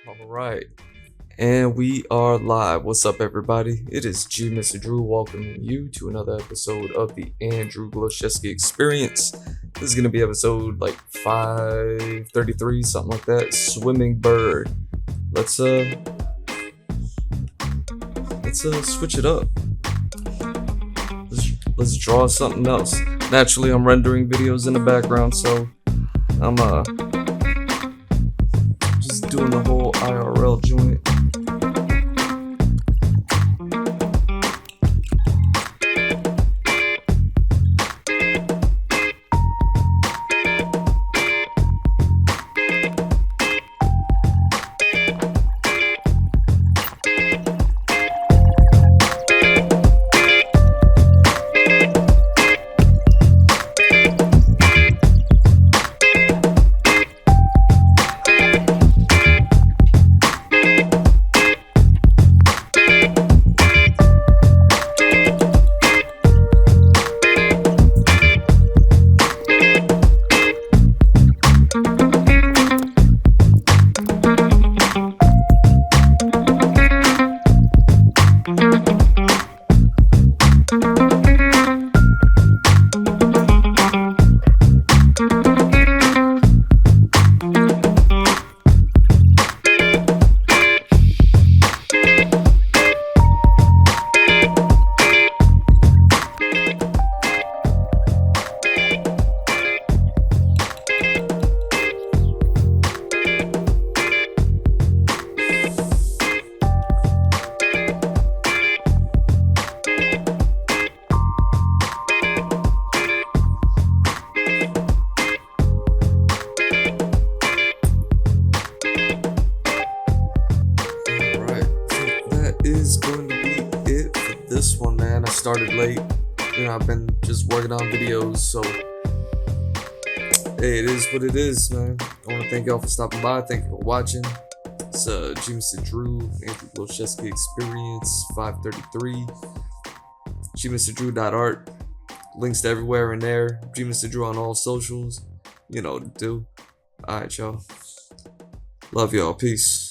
All right, and we are live. What's up, everybody? It is G Mr. Drew welcoming you to another episode of the Andrew Gloszewski Experience. This is gonna be episode like 533, something like that. Swimming bird. Let's switch it up. Let's draw something else. Naturally, I'm rendering videos in the background, so I'm just doing the whole IRL joint. Is going to be it for this one, man. I started late. I've been just working on videos, so hey, it is what it is, man. I want to thank y'all for stopping by. Thank you for watching. It's G Mr. Drew, Andrew Gloszewski Experience 533. GMrDrew.art. Links to everywhere in there. G Mr. Drew on all socials. You know what to do. Alright, y'all. Love y'all. Peace.